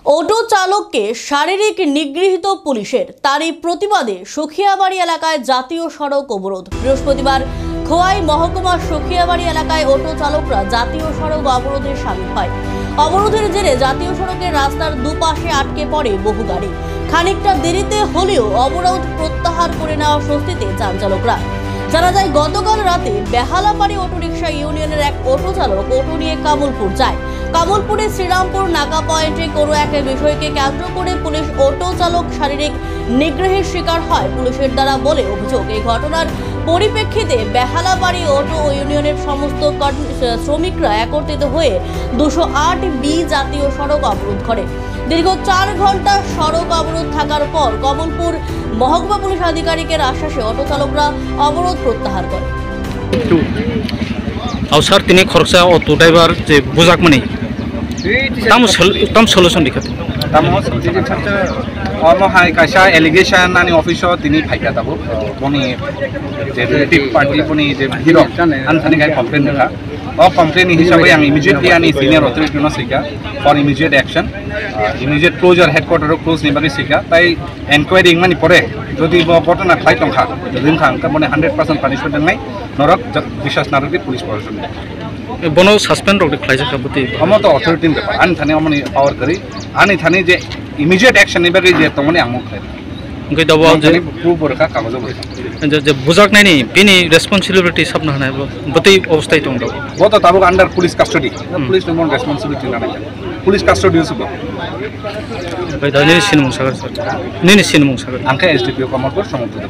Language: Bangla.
অটো চালককে শারীরিক নিগৃহীত পুলিশের, তারই প্রতিবাদে সখিয়াবাড়ি এলাকায় জাতীয় সড়ক অবরোধ। বৃহস্পতিবার খোয়াই মহকুমার সখিয়াবাড়ি এলাকায় অটো চালকরা জাতীয় সড়ক অবরোধে সামিল হয়। অবরোধের জেরে জাতীয় সড়কের রাস্তার দুপাশে আটকে পড়ে বহু গাড়ি। খানিকটা দেরিতে হলেও অবরোধ প্রত্যাহার করে নেওয়া স্বস্তিতে যান চালকরা। জানা যায়, গতকাল রাতে বেহালাপাড়ি অটোরিকশা ইউনিয়নের এক অটো চালক অটো নিয়ে কামলপুর যায়। কামলপুরে শ্রীরামপুর নাকা পয়েন্টে কোনো এক বিষয়কে কেন্দ্র করে পুলিশ অটো চালক শারীরিক নিগ্রহের শিকার হয় পুলিশের দ্বারা বলে অভিযোগ। এই ঘটনার পরিপ্রেক্ষিতে বেহালাপাড়ি অটো ইউনিয়নের সমস্ত শ্রমিকরা একত্রিত হয়ে 208B জাতীয় সড়ক অবরোধ করে। দীর্ঘ 4 ঘন্টা সড়ক অবরোধ থাকার পর কমলপুর মহকুমা পুলিশ আধিকারিকের আশ্বাসে অটো চালকরা অবরোধ প্রত্যাহার করে। अवसर तीन खरसा अटो ड्राइवर जे बुजाक मनी तम सल्यूशन दिखाते हाय कायसा एलिगेशन आणि ऑफिस तिनी फायदा दाबो बनी जे रिलेटिव पार्टी बनी जे हिरो आनथानि काय कंप्लेन देखा कंप्लेन हिसाबै आं इमिडिएटली आनी सिनियर अथॉरिटी नो सिका for immediate action immediate closure headquarter close निबारि सिका ताई एनक्वायरी मानि परे যদি ঘটনা খাই টংখা যদি খাঙ্কা মানে 100% পানিশমেন্ট নাই নরক বিশ্বাস নারকে পুলিশ প্রশাসন বনো সাসপেন্ড রক খাইছে কাবতি আমতো অথরিটি ব্যাপার আনি থানে আমনি পাওয়ার করি আনি থানে যে ইমিডিয়েট অ্যাকশন নিবারে যে তমনি আমক খাই গই দাও যে পুরোপুরি কাগজ বইছে যে বুজাক নাইনি বিনি রেসপন্সিবিলিটি সব না নাই বতি অবস্থায় তো বতো তাবুক আন্ডার পুলিশ কাস্টডি পুলিশ নো রেসপন্সিবিলিটি না নাই পুলিশ কাস্টডি উসব ভাই দানি সিনমুং সাগর স্যার নিনি সিনমুং সাগর আঙ্কা এসডিপিও কমরপুর সমর্থিত